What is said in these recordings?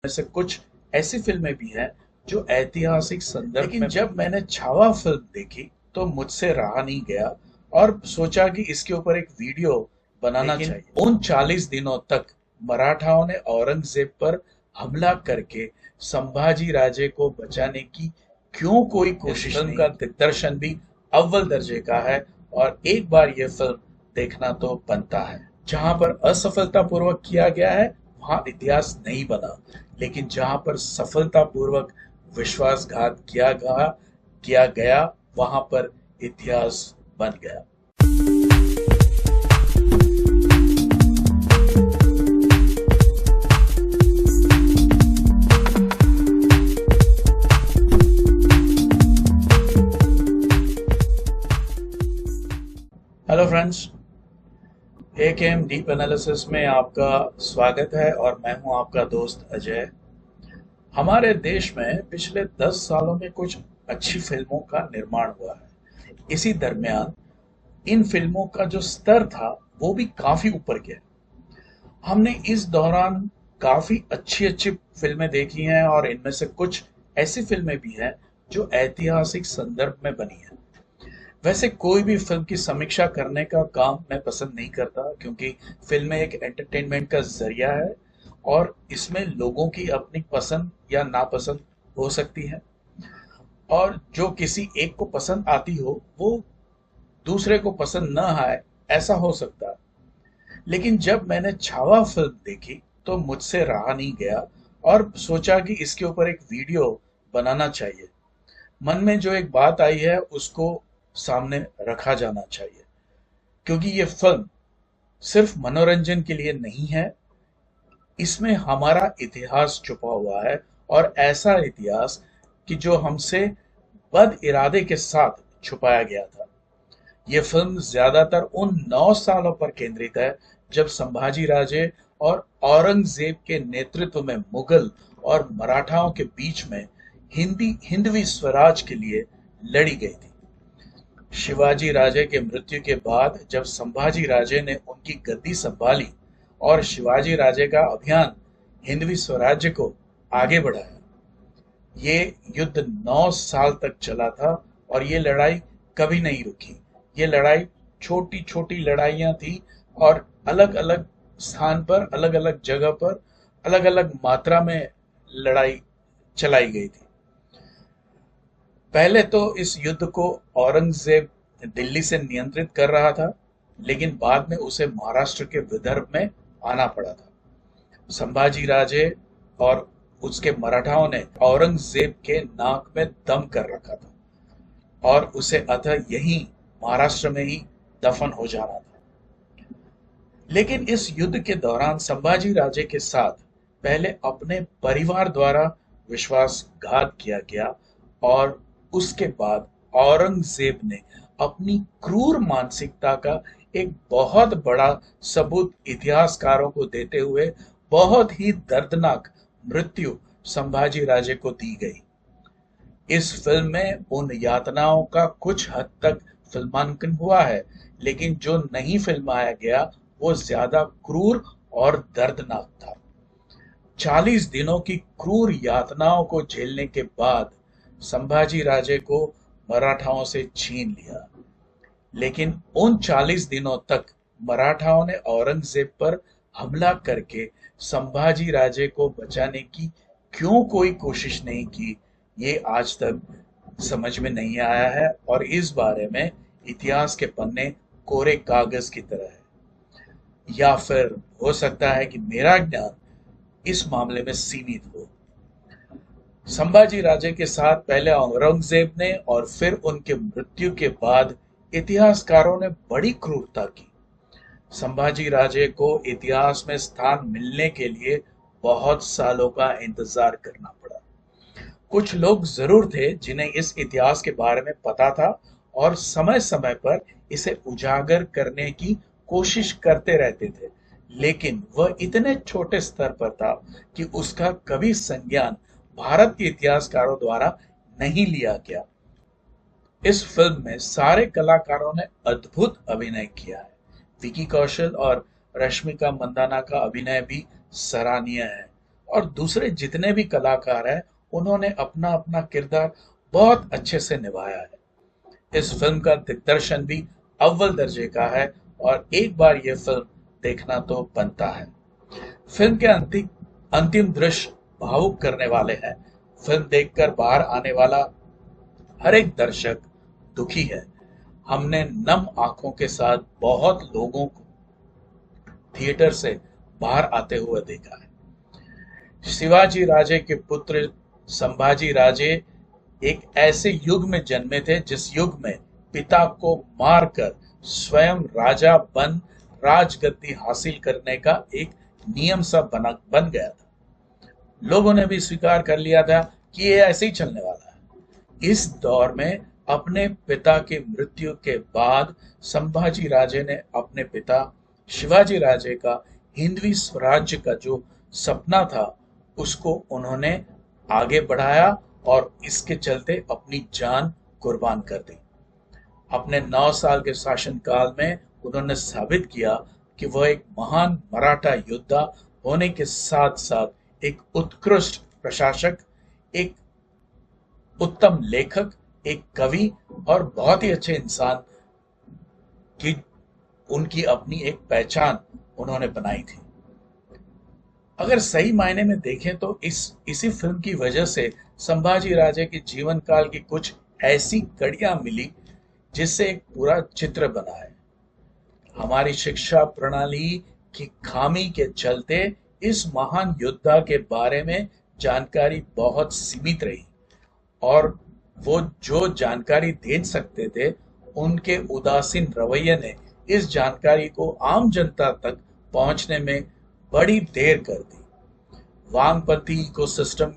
में से कुछ ऐसी फिल्में भी हैं जो ऐतिहासिक संदर्भ में। जब मैंने छावा फिल्म देखी तो मुझसे रहा नहीं गया और सोचा कि इसके ऊपर एक वीडियो बनाना चाहिए। उन 40 दिनों तक मराठाओं ने औरंगजेब पर हमला करके संभाजी राजे को बचाने की क्यों कोई कोशिश नहीं। का दिग्दर्शन भी अव्वल दर्जे का है और एक बार यह फिल्म देखना तो बनता है। जहां पर असफलतापूर्वक किया गया है वहां इतिहास नहीं बना, लेकिन जहां पर सफलतापूर्वक विश्वासघात किया गया वहां पर इतिहास बन गया। Hello friends, AKM deep analysis में आपका स्वागत है और मैं हूं आपका दोस्त अजय। हमारे देश में पिछले 10 सालों में कुछ अच्छी फिल्मों का निर्माण हुआ है। इसी दरमियान इन फिल्मों का जो स्तर था वो भी काफी ऊपर गया। हमने इस दौरान काफी अच्छी अच्छी फिल्में देखी हैं और इनमें से कुछ ऐसी फिल्में भी हैं जो ऐतिहासिक संदर्भ में बनी हैं। वैसे कोई भी फिल्म की समीक्षा करने का काम मैं पसंद नहीं करता, क्योंकि फिल्में एक एंटरटेनमेंट का जरिया है और इसमें लोगों की अपनी पसंद या नापसंद हो सकती है और जो किसी एक को पसंद आती हो वो दूसरे को पसंद न आए, ऐसा हो सकता है। लेकिन जब मैंने छावा फिल्म देखी तो मुझसे रहा नहीं गया और सोचा कि इसके ऊपर एक वीडियो बनाना चाहिए। मन में जो एक बात आई है उसको सामने रखा जाना चाहिए, क्योंकि ये फिल्म सिर्फ मनोरंजन के लिए नहीं है, इसमें हमारा इतिहास छुपा हुआ है और ऐसा इतिहास कि जो हमसे बद इरादे के साथ छुपाया गया था। यह फिल्म ज्यादातर उन 9 सालों पर केंद्रित है जब संभाजी राजे और औरंगजेब के नेतृत्व में मुगल और मराठाओं के बीच में हिंदवी स्वराज के लिए लड़ी गई थी। शिवाजी राजे के मृत्यु के बाद जब संभाजी राजे ने उनकी गद्दी संभाली और शिवाजी राजे का अभियान हिंदवी स्वराज्य को आगे बढ़ाया, ये युद्ध 9 साल तक चला था और ये लड़ाई कभी नहीं रुकी। ये लड़ाई छोटी छोटी लड़ाइयां थी और अलग अलग स्थान पर, अलग अलग जगह पर, अलग अलग मात्रा में लड़ाई चलाई गई थी। पहले तो इस युद्ध को औरंगजेब दिल्ली से नियंत्रित कर रहा था, लेकिन बाद में उसे महाराष्ट्र के विदर्भ में आना पड़ा था। संभाजी राजे और उसके मराठाओं ने औरंगजेब के नाक में दम कर रखा था और उसे अतः यहीं महाराष्ट्र में ही दफन हो जाना था। लेकिन इस युद्ध के दौरान संभाजी राजे के साथ पहले अपने परिवार द्वारा विश्वासघात किया गया और उसके बाद औरंगजेब ने अपनी क्रूर मानसिकता का एक बहुत बड़ा सबूत इतिहासकारों को देते हुए बहुत ही दर्दनाक मृत्यु संभाजी राजे को दी गई। इस फिल्म में उन यातनाओं का कुछ हद तक फिल्मांकन हुआ है, लेकिन जो नहीं फिल्माया गया वो ज्यादा क्रूर और दर्दनाक था। 40 दिनों की क्रूर यातनाओं को झेलने के बाद संभाजी राजे को मराठाओं से छीन लिया, लेकिन उन 40 दिनों तक मराठाओं ने औरंगजेब पर हमला करके संभाजी राजे को बचाने की क्यों कोई कोशिश नहीं की, ये आज तक समझ में नहीं आया है और इस बारे में इतिहास के पन्ने कोरे कागज की तरह है। या फिर हो सकता है कि मेरा ज्ञान इस मामले में सीमित हो। संभाजी राजे के साथ पहले औरंगजेब ने और फिर उनके मृत्यु के बाद इतिहासकारों ने बड़ी क्रूरता की। संभाजी राजे को इतिहास में स्थान मिलने के लिए बहुत सालों का इंतजार करना पड़ा। कुछ लोग जरूर थे जिन्हें इस इतिहास के बारे में पता था और समय समय पर इसे उजागर करने की कोशिश करते रहते थे, लेकिन वह इतने छोटे स्तर पर था कि उसका कभी संज्ञान भारत के इतिहासकारों द्वारा नहीं लिया गया। इस फिल्म में सारे कलाकारों ने अद्भुत अभिनय किया है। विकी कौशल और रश्मिका मंदाना का अभिनय भी सराहनीय है। और दूसरे जितने भी कलाकार हैं उन्होंने अपना अपना किरदार बहुत अच्छे से निभाया है। इस फिल्म का दिग्दर्शन भी अव्वल दर्जे का है और एक बार यह फिल्म देखना तो बनता है। फिल्म के अंतिम अंतिम दृश्य भावुक करने वाले हैं। फिल्म देखकर बाहर आने वाला हर एक दर्शक दुखी है। हमने नम आंखों के साथ बहुत लोगों को थिएटर से बाहर आते हुए देखा है। शिवाजी राजे के पुत्र संभाजी राजे एक ऐसे युग में जन्मे थे जिस युग में पिता को मारकर स्वयं राजा बन राजगद्दी हासिल करने का एक नियम सा बन गया था। लोगों ने भी स्वीकार कर लिया था कि ये ऐसे ही चलने वाला है। इस दौर में अपने पिता की मृत्यु के बाद संभाजी राजे ने अपने पिता शिवाजी राजे का हिंदवी स्वराज्य का जो सपना था उसको उन्होंने आगे बढ़ाया और इसके चलते अपनी जान कुर्बान कर दी। अपने 9 साल के शासनकाल में उन्होंने साबित किया कि वह एक महान मराठा योद्धा होने के साथ साथ एक उत्कृष्ट प्रशासक, एक उत्तम लेखक, एक कवि और बहुत ही अच्छे इंसान की उनकी अपनी एक पहचान उन्होंने बनाई थी। अगर सही मायने में देखें तो इसी फिल्म की वजह से संभाजी राजे के जीवन काल की कुछ ऐसी कड़ियां मिली जिससे एक पूरा चित्र बना है। हमारी शिक्षा प्रणाली की खामी के चलते इस महान योद्धा के बारे में जानकारी बहुत सीमित रही और वो जो जानकारी दे सकते थे उनके उदासीन रवैये ने इस जानकारी को आम जनता तक पहुंचने में बड़ी देर कर दी। वामपंथी इकोसिस्टम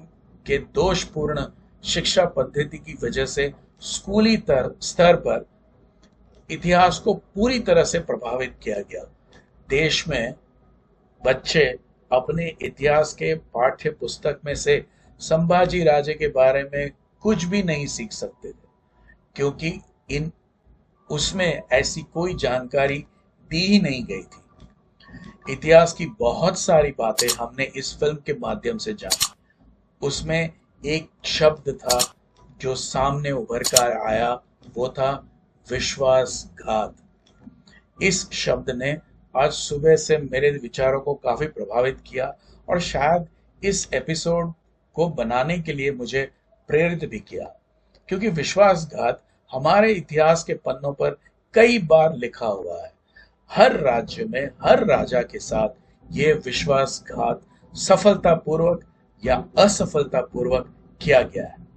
के दोषपूर्ण शिक्षा पद्धति की वजह से स्कूली स्तर पर इतिहास को पूरी तरह से प्रभावित किया गया। देश में बच्चे अपने इतिहास के पाठ्य पुस्तक में से संभाजी राजे के बारे में कुछ भी नहीं सीख सकते थे क्योंकि उसमें ऐसी कोई जानकारी दी ही नहीं गई थी। इतिहास की बहुत सारी बातें हमने इस फिल्म के माध्यम से जानी। उसमें एक शब्द था जो सामने उभर कर आया, वो था विश्वासघात। इस शब्द ने आज सुबह से मेरे विचारों को काफी प्रभावित किया और शायद इस एपिसोड को बनाने के लिए मुझे प्रेरित भी किया, क्योंकि विश्वासघात हमारे इतिहास के पन्नों पर कई बार लिखा हुआ है। हर राज्य में हर राजा के साथ ये विश्वासघात सफलतापूर्वक या असफलतापूर्वक किया गया है।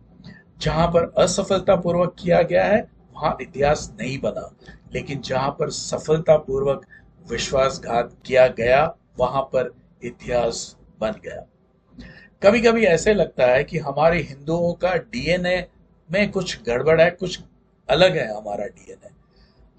जहां पर असफलतापूर्वक किया गया है वहां इतिहास नहीं बना, लेकिन जहां पर सफलतापूर्वक विश्वासघात किया गया वहां पर इतिहास बन गया। कभी कभी ऐसे लगता है कि हमारे हिंदुओं का डीएनए में कुछ गड़बड़ है, कुछ अलग है हमारा डीएनए।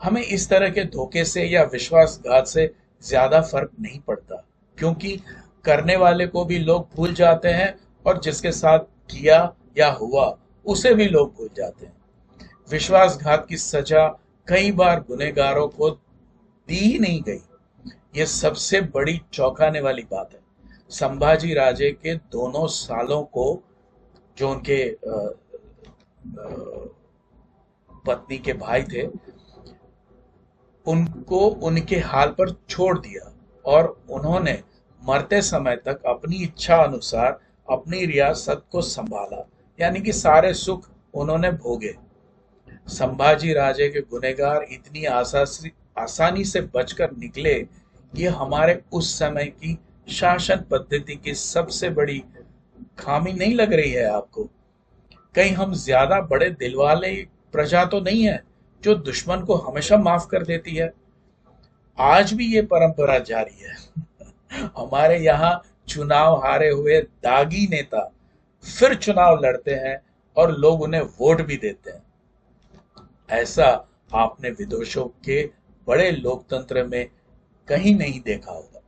हमें इस तरह के धोखे से या विश्वासघात से ज्यादा फर्क नहीं पड़ता, क्योंकि करने वाले को भी लोग भूल जाते हैं और जिसके साथ किया या हुआ उसे भी लोग भूल जाते हैं। विश्वासघात की सजा कई बार गुनहगारों को दी ही नहीं गई। यह सबसे बड़ी चौंकाने वाली बात है। संभाजी राजे के दोनों सालों को जो उनके पत्नी के भाई थे उनको उनके हाल पर छोड़ दिया और उन्होंने मरते समय तक अपनी इच्छा अनुसार अपनी रियासत को संभाला, यानी कि सारे सुख उन्होंने भोगे। संभाजी राजे के गुनहगार इतनी आसानी से बचकर निकले, ये हमारे उस समय की शासन पद्धति की सबसे बड़ी खामी नहीं लग रही है आपको? कहीं हम ज्यादा बड़े दिल वाले प्रजा तो नहीं है जो दुश्मन को हमेशा माफ कर देती है? आज भी ये परंपरा जारी है। हमारे यहाँ चुनाव हारे हुए दागी नेता फिर चुनाव लड़ते हैं और लोग उन्हें वोट भी देते हैं। ऐसा आपने विदेशों के बड़े लोकतंत्र में कहीं नहीं देखा होगा।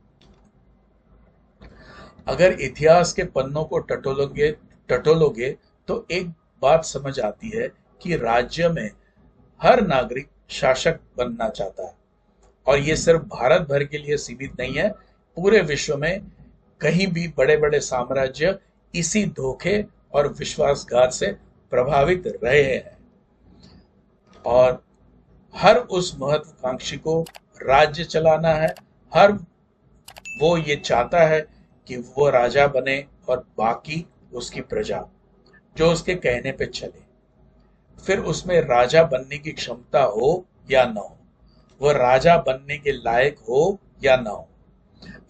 अगर इतिहास के पन्नों को टटोलोगे तो एक बात समझ आती है कि राज्य में हर नागरिक शासक बनना चाहता है, और ये सिर्फ भारत भर के लिए सीमित नहीं है, पूरे विश्व में कहीं भी बड़े बड़े साम्राज्य इसी धोखे और विश्वासघात से प्रभावित रहे हैं। और हर उस महत्वाकांक्षी को राज्य चलाना है। हर वो ये चाहता है कि वो राजा बने और बाकी उसकी प्रजा जो उसके कहने पे चले। फिर उसमें राजा बनने की क्षमता हो या ना हो, वह राजा बनने के लायक हो या ना हो,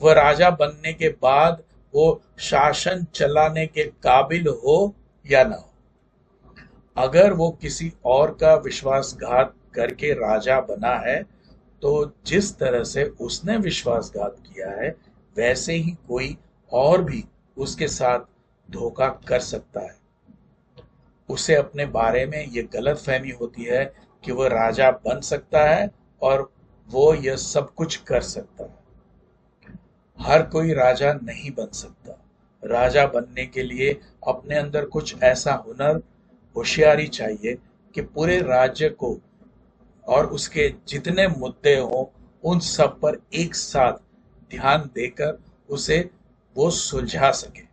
वह राजा बनने के बाद वो शासन चलाने के काबिल हो या ना हो। अगर वो किसी और का विश्वासघात करके राजा बना है, तो जिस तरह से उसने विश्वासघात किया है वैसे ही कोई और भी उसके साथ धोखा कर सकता है। उसे अपने बारे में ये गलतफहमी होती है कि वह राजा बन सकता है और वो यह सब कुछ कर सकता है। हर कोई राजा नहीं बन सकता। राजा बनने के लिए अपने अंदर कुछ ऐसा हुनर, होशियारी चाहिए कि पूरे राज्य को और उसके जितने मुद्दे हों उन सब पर एक साथ ध्यान देकर उसे वो सुलझा सके।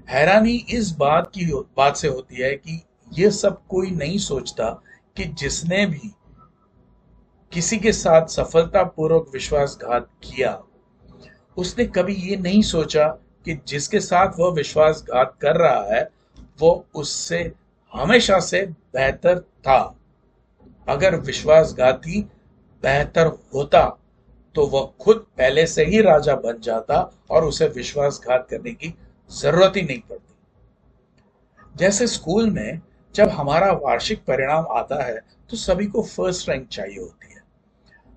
हैरानी इस बात से होती है कि ये सब कोई नहीं सोचता कि जिसने भी किसी के साथ सफलतापूर्वक विश्वासघात किया, उसने कभी ये नहीं सोचा कि जिसके साथ वह विश्वासघात कर रहा है वो उससे हमेशा से बेहतर था। अगर विश्वासघाती बेहतर होता तो वह खुद पहले से ही राजा बन जाता और उसे विश्वासघात करने की जरूरत ही नहीं पड़ती। जैसे स्कूल में जब हमारा वार्षिक परिणाम आता है तो सभी को फर्स्ट रैंक चाहिए होती है।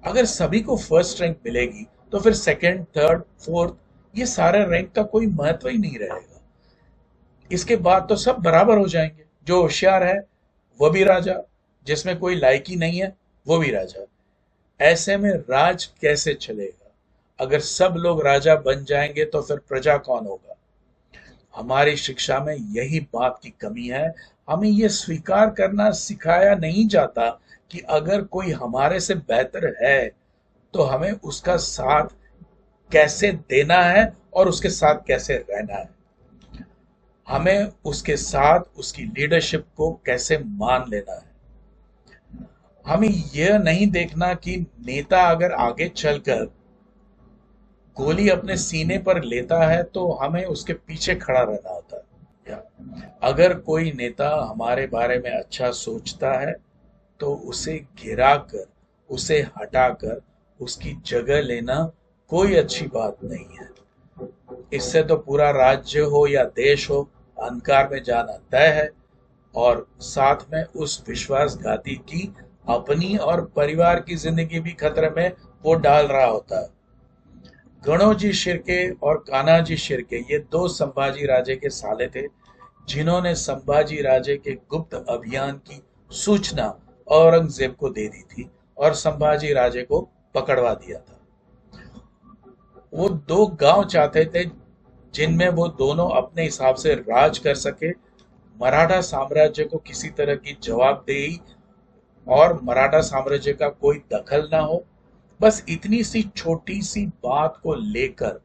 अगर सभी को फर्स्ट रैंक मिलेगी तो फिर सेकंड, थर्ड, फोर्थ ये सारे रैंक का कोई महत्व ही नहीं रहेगा। इसके बाद तो सब बराबर हो जाएंगे। जो होशियार है वो भी राजा, जिसमें कोई लायकी नहीं है वो भी राजा। ऐसे में राज कैसे चलेगा? अगर सब लोग राजा बन जाएंगे तो फिर प्रजा कौन होगा? हमारी शिक्षा में यही बात की कमी है। हमें यह स्वीकार करना सिखाया नहीं जाता कि अगर कोई हमारे से बेहतर है तो हमें उसका साथ कैसे देना है और उसके साथ कैसे रहना है। हमें उसके साथ उसकी लीडरशिप को कैसे मान लेना है। हमें यह नहीं देखना कि नेता अगर आगे चलकर गोली अपने सीने पर लेता है तो हमें उसके पीछे खड़ा रहना होता है। अगर कोई नेता हमारे बारे में अच्छा सोचता है तो उसे गिरा कर, उसे हटाकर उसकी जगह लेना कोई अच्छी बात नहीं है। इससे तो पूरा राज्य हो या देश हो, अंधकार में जाना तय है और साथ में उस विश्वासघाती की अपनी और परिवार की जिंदगी भी खतरे में वो डाल रहा होता है। गणोजी शिर्के और कान्हाजी शिर्के ये दो संभाजी राजे के साले थे जिन्होंने संभाजी राजे के गुप्त अभियान की सूचना औरंगजेब को दे दी थी और संभाजी राजे को पकड़वा दिया था। वो दो गांव चाहते थे जिनमें वो दोनों अपने हिसाब से राज कर सके। मराठा साम्राज्य को किसी तरह की जवाबदेही और मराठा साम्राज्य का कोई दखल ना हो। बस इतनी सी छोटी सी बात को लेकर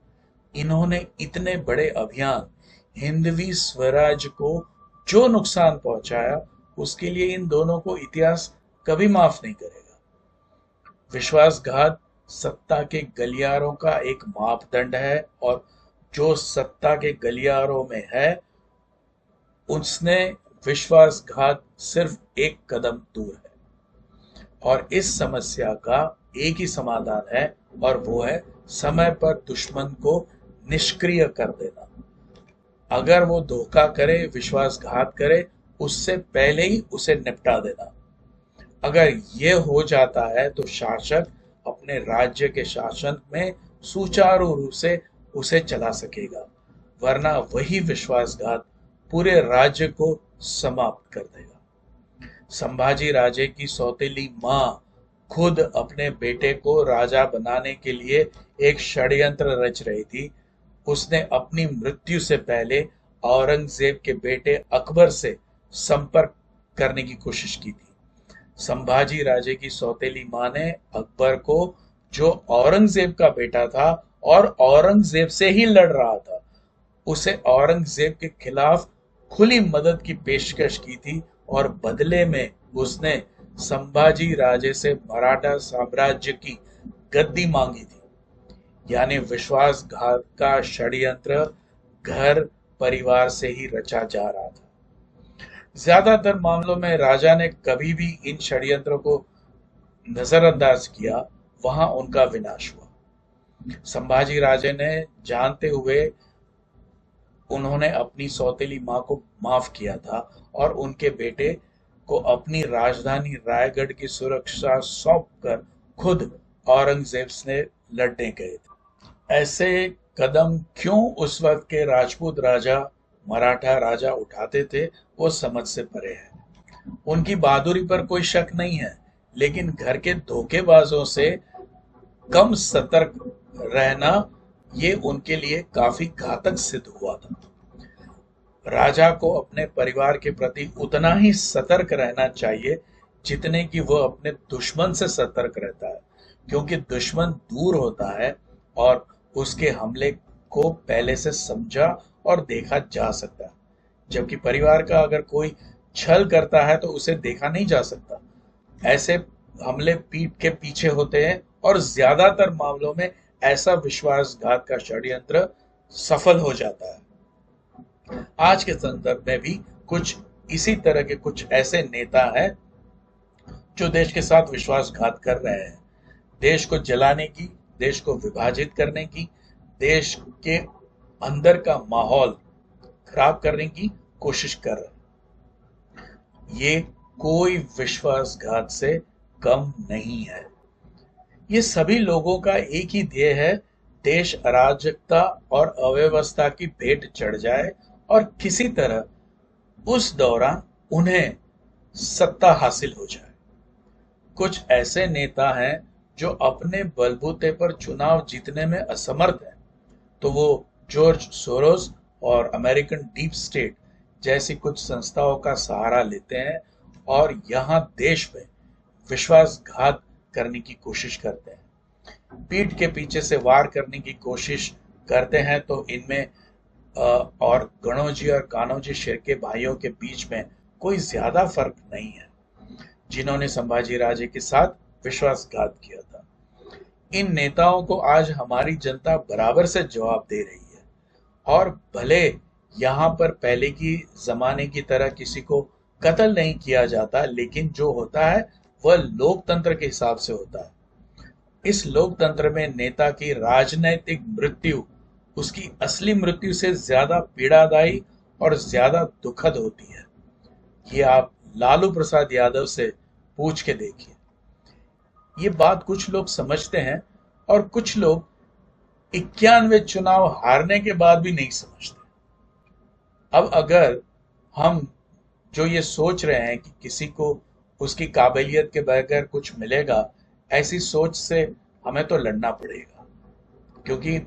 इन्होंने इतने बड़े अभियान, हिंदवी स्वराज को जो नुकसान पहुंचाया उसके लिए इन दोनों को इतिहास कभी माफ नहीं करेगा। विश्वासघात सत्ता के गलियारों का एक मापदंड है और जो सत्ता के गलियारों में है उसने विश्वासघात सिर्फ एक कदम दूर है। और इस समस्या का एक ही समाधान है और वो है समय पर दुश्मन को निष्क्रिय कर देना। अगर वो धोखा करे, विश्वासघात करे, उससे पहले ही उसे निपटा देना। अगर ये हो जाता है तो शासक अपने राज्य के शासन में सुचारू रूप से उसे चला सकेगा, वरना वही विश्वासघात पूरे राज्य को समाप्त कर देगा। संभाजी राजे की सौतेली मां खुद अपने बेटे को राजा बनाने के लिए एक षड्यंत्र रच रही थी। उसने अपनी मृत्यु से पहले औरंगजेब के बेटे अकबर से संपर्क करने की कोशिश की थी। संभाजी राजे की सौतेली मां ने अकबर को, जो औरंगजेब का बेटा था, और औरंगजेब से ही लड़ रहा था। उसे औरंगजेब के खिलाफ खुली मदद की पेशकश की थी और बदले में उसने संभाजी राजे से मराठा साम्राज्य की गद्दी मांगी थी। यानी विश्वासघात का षड्यंत्र घर परिवार से ही रचा जा रहा था। ज्यादातर मामलों में राजा ने कभी भी इन षड्यंत्रों को नजरअंदाज किया, वहां उनका विनाश हुआ। संभाजी राजे ने जानते हुए उन्होंने अपनी सौतेली मां को माफ किया था और उनके बेटे को अपनी राजधानी रायगढ़ की सुरक्षा सौंपकर खुद औरंगजेब से लड़ने गए थे। ऐसे कदम क्यों उस वक्त के राजपूत राजा मराठा राजा उठाते थे, वो समझ से परे है। उनकी बहादुरी पर कोई शक नहीं है, लेकिन घर के धोखेबाजों से कम सतर्क रहना ये उनके लिए काफी घातक सिद्ध हुआ था। राजा को अपने परिवार के प्रति उतना ही सतर्क रहना चाहिए जितने कि वह अपने दुश्मन से सतर्क रहता है, क्योंकि दुश्मन दूर होता है और उसके हमले को पहले से समझा और देखा जा सकता है, जबकि परिवार का अगर कोई छल करता है तो उसे देखा नहीं जा सकता। ऐसे हमले पीठ के पीछे होते हैं और ज्यादातर मामलों में ऐसा विश्वासघात का षड्यंत्र सफल हो जाता है। आज के संदर्भ में भी कुछ इसी तरह के कुछ ऐसे नेता हैं जो देश के साथ विश्वासघात कर रहे हैं, देश को जलाने की, देश को विभाजित करने की, देश के अंदर का माहौल खराब करने की कोशिश कर रहे हैं। ये कोई विश्वासघात से कम नहीं है। ये सभी लोगों का एक ही ध्येय है, देश अराजकता और अव्यवस्था की भेंट चढ़ जाए और किसी तरह उस दौरान उन्हें सत्ता हासिल हो जाए। कुछ ऐसे नेता हैं जो अपने बलबूते पर चुनाव जीतने में असमर्थ हैं, तो वो जॉर्ज सोरोस और अमेरिकन डीप स्टेट जैसी कुछ संस्थाओं का सहारा लेते हैं और यहाँ देश में विश्वासघात करने की कोशिश करते हैं, पीठ के पीछे से वार करने की कोशिश करते हैं। तो इनमें और गणोजी और कान्होजी शिर्के भाइयों के बीच में कोई ज्यादा फर्क नहीं है, जिन्होंने संभाजी राजे के साथ विश्वासघात किया था। इन नेताओं को आज हमारी जनता बराबर से जवाब दे रही है, और भले यहाँ पर पहले की जमाने की तरह किसी को कत्ल नहीं किया जाता, लेकिन जो होता है वह लोकतंत्र के हिसाब से होता है। इस लोकतंत्र में नेता की राजनैतिक मृत्यु उसकी असली मृत्यु से ज्यादा पीड़ादायी और ज्यादा दुखद होती है। ये आप लालू प्रसाद यादव से पूछ के देखिए। ये बात कुछ लोग समझते हैं और कुछ लोग 91 चुनाव हारने के बाद भी नहीं समझते। अब अगर हम जो ये सोच रहे हैं कि किसी को उसकी काबिलियत के बगैर कुछ मिलेगा, ऐसी सोच से हमें तो लड़ना पड़ेगा, क्योंकि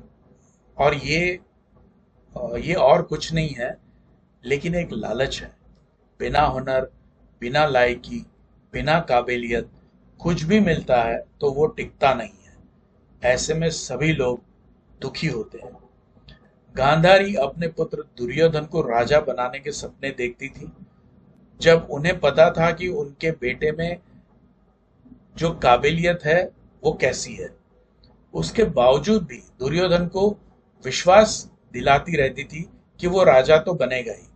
और ये और कुछ नहीं है लेकिन एक लालच है। बिना हुनर, बिना लायकी, बिना काबिलियत कुछ भी मिलता है तो वो टिकता नहीं है। ऐसे में सभी लोग दुखी होते हैं। गांधारी अपने पुत्र दुर्योधन को राजा बनाने के सपने देखती थी। जब उन्हें पता था कि उनके बेटे में जो काबिलियत है वो कैसी है, उसके बावजूद भी दुर्योधन को विश्वास दिलाती रहती थी कि वो राजा तो बनेगा ही।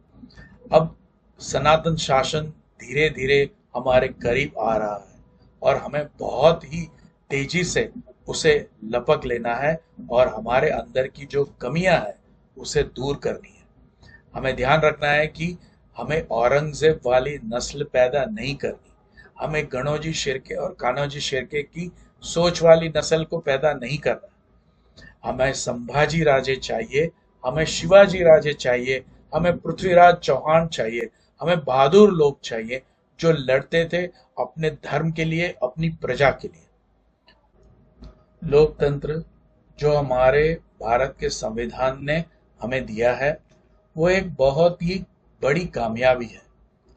अब सनातन शासन धीरे धीरे हमारे करीब आ रहा है और हमें बहुत ही तेजी से उसे लपक लेना है और हमारे अंदर की जो कमियां हैं उसे दूर करनी है। हमें ध्यान रखना है कि हमें औरंगजेब वाली नस्ल पैदा नहीं करनी, हमें गणोजी शिर्के और कान्होजी शिर्के की सोच वाली नस्ल को पैदा नहीं करना। हमें संभाजी राजे चाहिए, हमें शिवाजी राजे चाहिए, हमें पृथ्वीराज चौहान चाहिए, हमें बहादुर लोग चाहिए जो लड़ते थे अपने धर्म के लिए, अपनी प्रजा के लिए। लोकतंत्र जो हमारे भारत के संविधान ने हमें दिया है वो एक बहुत ही बड़ी कामयाबी है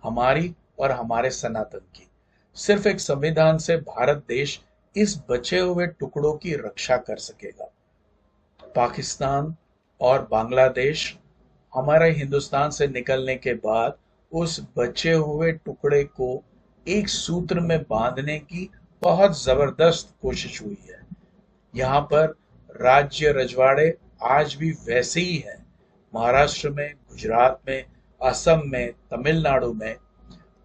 हमारी और हमारे सनातन की। सिर्फ एक संविधान से भारत देश इस बचे हुए टुकड़ों की रक्षा कर सकेगा। पाकिस्तान और बांग्लादेश हमारे हिंदुस्तान से निकलने के बाद उस बचे हुए टुकड़े को एक सूत्र में बांधने की बहुत जबरदस्त कोशिश हुई है। यहाँ पर राज्य रजवाड़े आज भी वैसे ही हैं। महाराष्ट्र में, गुजरात में, असम में, तमिलनाडु में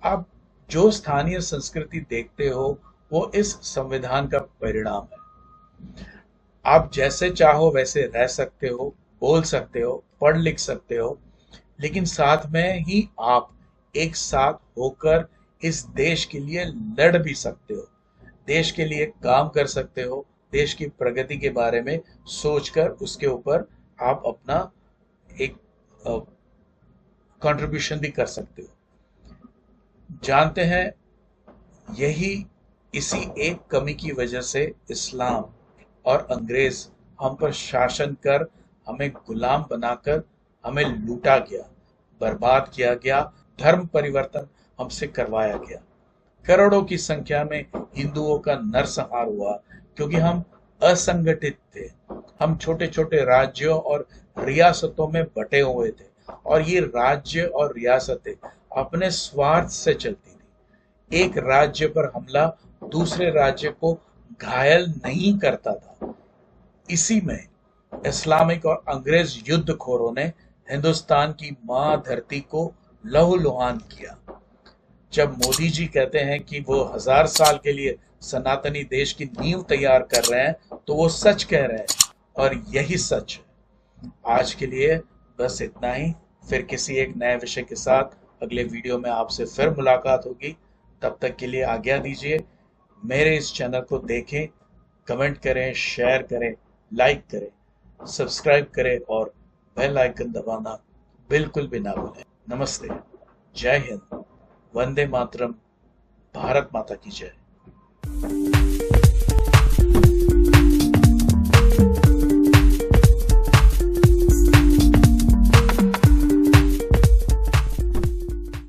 आप जो स्थानीय संस्कृति देखते हो वो इस संविधान का परिणाम है। आप जैसे चाहो वैसे रह सकते हो, बोल सकते हो, पढ़ लिख सकते हो, लेकिन साथ में ही आप एक साथ होकर इस देश के लिए लड़ भी सकते हो, देश के लिए काम कर सकते हो, देश की प्रगति के बारे में सोचकर उसके ऊपर आप अपना एक कंट्रीब्यूशन भी कर सकते हो। जानते हैं यही इसी एक कमी की वजह से इस्लाम और अंग्रेज हम पर शासन कर हमें गुलाम बनाकर हमें लूटा गया, बर्बाद किया गया, धर्म परिवर्तन हमसे करवाया गया। करोड़ों की संख्या में हिंदुओं का नरसंहार हुआ क्योंकि हम असंगठित थे। हम छोटे छोटे राज्यों और रियासतों में बटे हुए थे और ये राज्य और रियासतें अपने स्वार्थ से चलती थी। एक राज्य पर हमला दूसरे राज्य को घायल नहीं करता था। इसी में इस्लामिक और अंग्रेज युद्धखोरों ने हिंदुस्तान की मां धरती को लहूलुहान किया। जब मोदी जी कहते हैं कि वो 1000 साल के लिए सनातनी देश की नींव तैयार कर रहे हैं तो वो सच कह रहे हैं और यही सच है। आज के लिए बस इतना ही। फिर किसी एक नए विषय के साथ अगले वीडियो में आपसे फिर मुलाकात होगी। तब तक के लिए आज्ञा दीजिए। मेरे इस चैनल को देखें, कमेंट करें, शेयर करें, लाइक करें, सब्सक्राइब करें और बेल आइकन दबाना बिल्कुल भी ना भूलें। नमस्ते, जय हिंद, वंदे मातरम, भारत माता की जय।